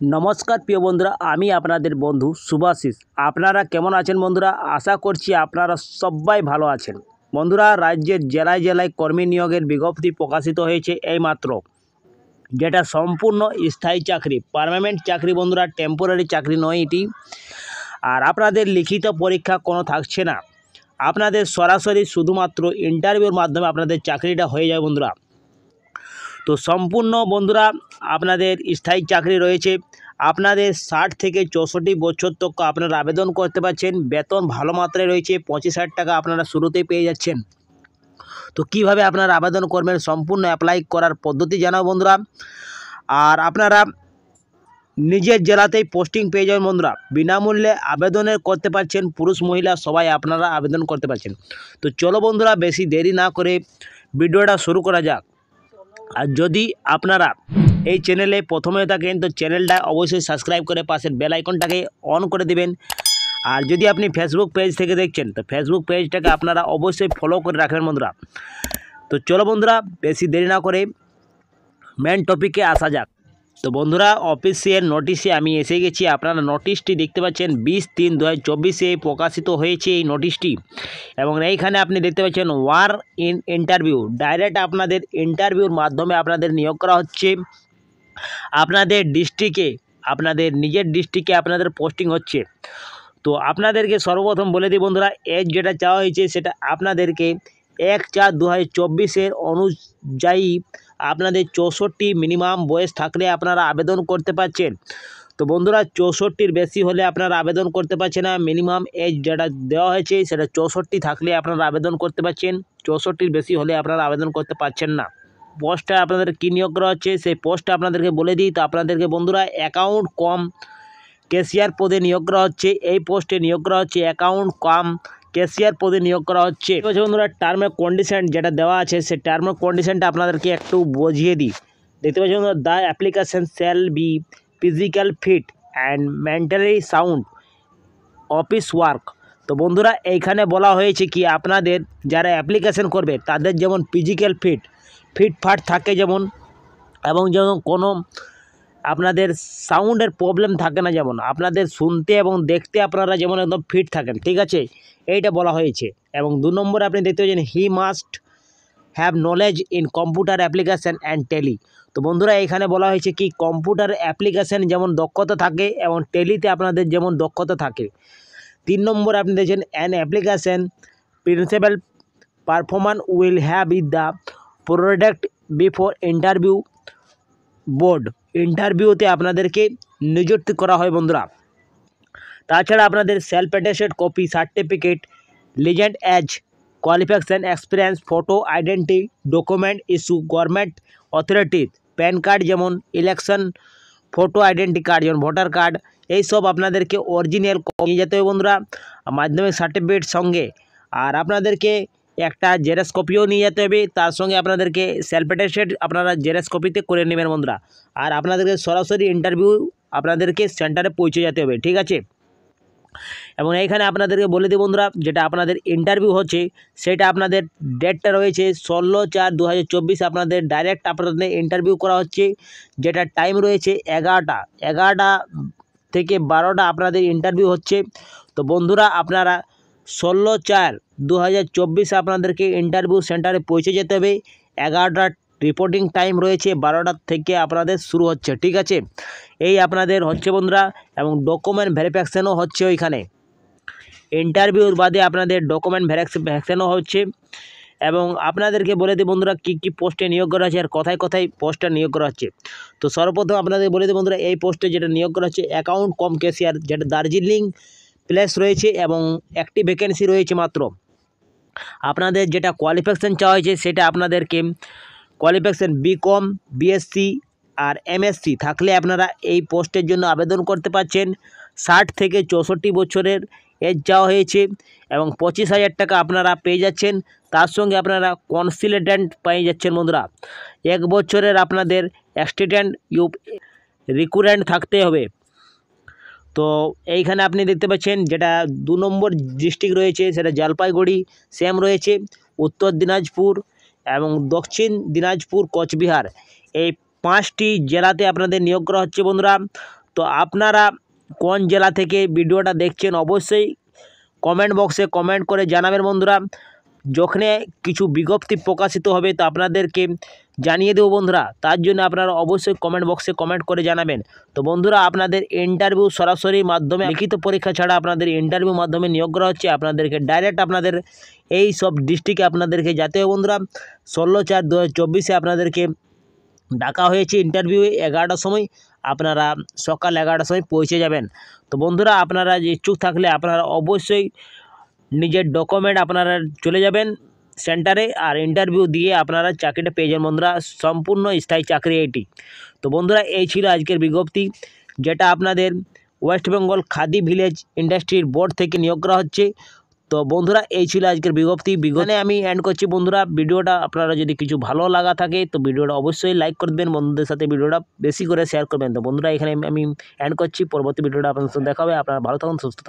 নমস্কার প্রিয় বন্ধুরা, আমি আপনাদের বন্ধু শুভাশিস। আপনারা কেমন আছেন বন্ধুরা? আশা করছি আপনারা সবাই ভালো আছেন। বন্ধুরা, রাজ্যের জেলায় জেলায় কর্মী নিয়োগের বিজ্ঞপ্তি প্রকাশিত হয়েছে এইমাত্র, যেটা সম্পূর্ণ স্থায়ী চাকরি, পার্মানেন্ট চাকরি বন্ধুরা, টেম্পোরারি চাকরি নয় এটি। আর আপনাদের লিখিত পরীক্ষা কোনো থাকছে না, আপনাদের সরাসরি শুধুমাত্র ইন্টারভিউর মাধ্যমে আপনাদের চাকরিটা হয়ে যায় বন্ধুরা। তো সম্পূর্ণ বন্ধুরা আপনাদের স্থায়ী চাকরি রয়েছে। আপনাদের 60 থেকে 64 বছর তক আপনারা আবেদন করতে পারছেন। বেতন ভালো মাত্রায় রয়েছে, 25,000 টাকা আপনারা শুরুতেই পেয়ে যাচ্ছেন। তো কিভাবে আপনারা আবেদন করবেন, সম্পূর্ণ অ্যাপ্লাই করার পদ্ধতি জানাও বন্ধুরা। আর আপনারা নিজের জেলাতেই পোস্টিং পেয়ে যাবেন বন্ধুরা। বিনামূল্যে আবেদনের করতে পারছেন, পুরুষ মহিলা সবাই আপনারা আবেদন করতে পারছেন। তো চলো বন্ধুরা, বেশি দেরি না করে ভিডিওটা শুরু করা যাক। আর যদি আপনারা এই চ্যানেলে প্রথমে থাকেন তো চ্যানেলটা অবশ্যই সাবস্ক্রাইব করে পাশের বেল আইকনটাকে অন করে দিবেন। আর যদি আপনি ফেসবুক পেজ থেকে দেখছেন তো ফেসবুক পেজটাকে আপনারা অবশ্যই ফলো করে রাখবেন বন্ধুরা। তো চলো বন্ধুরা, বেশি দেরি না করে মেন টপিকে আসা যাক। তো বন্ধুরা, অফিসিয়াল নোটিশে আমি এসে গেছি। আপনারা নোটিশটি দেখতে পাচ্ছেন 20/3/2024 প্রকাশিত হয়েছে এই নোটিশটি। এবং এইখানে আপনি দেখতে পাচ্ছেন ওয়ার ইন ইন্টারভিউ, ডাইরেক্ট আপনাদের ইন্টারভিউর মাধ্যমে আপনাদের নিয়োগ করা হচ্ছে। আপনাদের ডিস্ট্রিক্টে, আপনাদের নিজের ডিস্ট্রিক্টে আপনাদের পোস্টিং হচ্ছে। তো আপনাদেরকে সর্বপ্রথম বলে দিই বন্ধুরা, এজ যেটা চাওয়া হয়েছে সেটা আপনাদেরকে 1/4/2024 অনুযায়ী আপনাদের 64 মিনিমাম বয়স থাকলে আপনারা আবেদন করতে পারছেন। তো বন্ধুরা, 64-র বেশি হলে আপনারা আবেদন করতে পারছেন না। মিনিমাম এজ যেটা দেওয়া হয়েছে সেটা 64 থাকলে আপনারা আবেদন করতে পারছেন, 64-র বেশি হলে আপনারা আবেদন করতে পারছেন না। পোস্টটা আপনাদের কী নিয়োগ করা হচ্ছে সেই পোস্টটা আপনাদেরকে বলে দিই। তো আপনাদেরকে বন্ধুরা অ্যাকাউন্ট কম ক্যাশিয়ার পদে নিয়োগ করা হচ্ছে। এই পোস্টে নিয়োগ করা হচ্ছে অ্যাকাউন্ট কম ক্যাশিয়ার পদে নিয়োগ করা হচ্ছে। বন্ধুরা, টার্ম অ্যান্ড কন্ডিশন যেটা দেওয়া আছে সেই টার্ম অ্যান্ড কন্ডিশনটা আপনাদেরকে একটু বুঝিয়ে দিই। দেখতে পাচ্ছেন বন্ধুরা, the application shall be physical fit and mentally sound office work. তো বন্ধুরা, এইখানে বলা হয়েছে কি আপনাদের যারা অ্যাপ্লিকেশন করবে তাদের যেমন ফিজিক্যাল ফিটফাট থাকে যেমন, এবং যেমন কোনো আপনাদের সাউন্ডের প্রবলেম থাকে না, যেমন আপনাদের শুনতে এবং দেখতে আপনারা যেমন একদম ফিট থাকেন, ঠিক আছে, এইটা বলা হয়েছে। এবং 2 নম্বরে আপনি দেখতে পাচ্ছেন he must have knowledge in computer application and Tally. তো বন্ধুরা, এখানে বলা হয়েছে কি কম্পিউটার অ্যাপ্লিকেশান যেমন দক্ষতা থাকে এবং টেলিতে আপনাদের যেমন দক্ষতা থাকে। 3 নম্বরে আপনি দেখছেন an application principal performance will have in the product before interview board. ইন্টারভিউতে আপনাদেরকে নিযুক্তি করা হয় বন্ধুরা। তাছাড়া আপনাদের self attested copy certificate, legend age, qualification, experience, photo identity document issue government authorities, PAN card যেমন, ইলেকশন ফটো আইডেন্টি কার্ড যেমন ভোটার কার্ড, এইসব আপনাদেরকে অরিজিনাল নিয়ে যেতে হবে বন্ধুরা মাধ্যমিক সার্টিফিকেট সঙ্গে। আর আপনাদেরকে একটা জেরক্স কপিও নিয়ে যেতে হবে, তার সঙ্গে আপনাদেরকে সেলফ অ্যাটেস্টেড আপনারা জেরক্স কপিতে করে নেবেন বন্ধুরা। আর আপনাদেরকে সরাসরি ইন্টারভিউ আপনাদেরকে সেন্টারে পৌঁছে যেতে হবে, ঠিক আছে। এবং এইখানে আপনাদেরকে বলে দিই বন্ধুরা, যেটা আপনাদের ইন্টারভিউ হচ্ছে সেটা আপনাদের ডেটটা রয়েছে 16/4/2024 আপনাদের ডাইরেক্ট আপনাদের ইন্টারভিউ করা হচ্ছে, যেটা টাইম রয়েছে 11টা থেকে 12টা আপনাদের ইন্টারভিউ হচ্ছে। তো বন্ধুরা, আপনারা 16/4/2024 আপনাদেরকে ইন্টারভিউ সেন্টারে পৌঁছে যেতে হবে। 11টা রিপোর্টিং টাইম রয়েছে, 12টা থেকে আপনাদের শুরু হচ্ছে, ঠিক আছে। এই আপনাদের হচ্ছে বন্ধুরা। এবং ডকুমেন্ট ভেরিফিকেশানও হচ্ছে ওইখানে, ইন্টারভিউর বাদে আপনাদের ডকুমেন্ট ভেরিফিকেশানও হচ্ছে। এবং আপনাদেরকে বলে দিই বন্ধুরা কী কী পোস্টে নিয়োগ করা হচ্ছে আর কোথায় কোথায় পোস্টটা নিয়োগ করা হচ্ছে। তো সর্বপ্রথম আপনাদের বলে দিই বন্ধুরা, এই পোস্টে যেটা নিয়োগ করা হচ্ছে অ্যাকাউন্ট কম ক্যাশিয়ার, যেটা দার্জিলিং প্লেস রয়েছে এবং একটি ভ্যাকেন্সি রয়েছে মাত্র। আপনাদের যেটা কোয়ালিফিকেশান চাওয়া হয়েছে সেটা আপনাদেরকে কোয়ালিফিকেশান বিকম, বিএসসি আর এমএসসি থাকলে আপনারা এই পোস্টের জন্য আবেদন করতে পারছেন। 60 থেকে 64 বছরের এজ চাওয়া হয়েছে এবং 25,000 টাকা আপনারা পেয়ে যাচ্ছেন। তার সঙ্গে আপনারা কনসালটেন্ট পেয়ে যাচ্ছেন বন্ধুরা। 1 বছরের আপনাদের এক্সিডেন্ট রিকুরেন্ট থাকতে হবে। তো এইখানে আপনি দেখতে পাচ্ছেন যেটা 2 নম্বর ডিস্ট্রিক্ট রয়েছে সেটা জলপাইগুড়ি, সেম রয়েছে উত্তর দিনাজপুর এবং দক্ষিণ দিনাজপুর, কোচবিহার, এই 5টি জেলাতে আপনাদের নিয়োগ করা হচ্ছে বন্ধুরা। তো তো আপনারা কোন জেলা থেকে ভিডিওটা দেখছেন অবশ্যই কমেন্ট বক্সে কমেন্ট করে জানাবেন বন্ধুরা। যখন কিছু বিজ্ঞপ্তি প্রকাশিত হবে তো আপনাদেরকে জানিয়ে দেবো বন্ধুরা, তার জন্য আপনারা অবশ্যই কমেন্ট বক্সে কমেন্ট করে জানাবেন। তো বন্ধুরা আপনাদের ইন্টারভিউ সরাসরি মাধ্যমে, লিখিত পরীক্ষা ছাড়া আপনাদের ইন্টারভিউ মাধ্যমে নিয়োগ করা হচ্ছে। আপনাদেরকে ডাইরেক্ট আপনাদের এই সব ডিস্ট্রিক্টে আপনাদেরকে যেতে হবে বন্ধুরা। 16/4/2024 আপনাদেরকে ডাকা হয়েছে ইন্টারভিউ 11টার সময়, আপনারা সকাল 11টার সময় পৌঁছে যাবেন। তো বন্ধুরা আপনারা ইচ্ছুক থাকলে আপনারা অবশ্যই নিজের ডকুমেন্ট আপনারা চলে যাবেন সেন্টারে, আর ইন্টারভিউ দিয়ে আপনারা চাকরিটা পেয়ে যাবেন বন্ধুরা। সম্পূর্ণ স্থায়ী চাকরি এটি। তো বন্ধুরা এই ছিল আজকের বিজ্ঞপ্তি, যেটা আপনাদের ওয়েস্ট বেঙ্গল খাদি ভিলেজ ইন্ডাস্ট্রির বোর্ড থেকে নিয়োগ করা হচ্ছে। তো বন্ধুরা এই ছিল আজকের বিজ্ঞপ্তি আমি এন্ড করছি বন্ধুরা। ভিডিওটা আপনারা যদি কিছু ভালো লাগা থাকে তো ভিডিওটা অবশ্যই লাইক করে দেবেন, বন্ধুদের সাথে ভিডিওটা বেশি করে শেয়ার করবেন। তো বন্ধুরা এখানে আমি এন্ড করছি, পরবর্তী ভিডিওটা আপনাদের সাথে দেখা হবে। আপনারা ভালো থাকুন, সুস্থ থাকুন।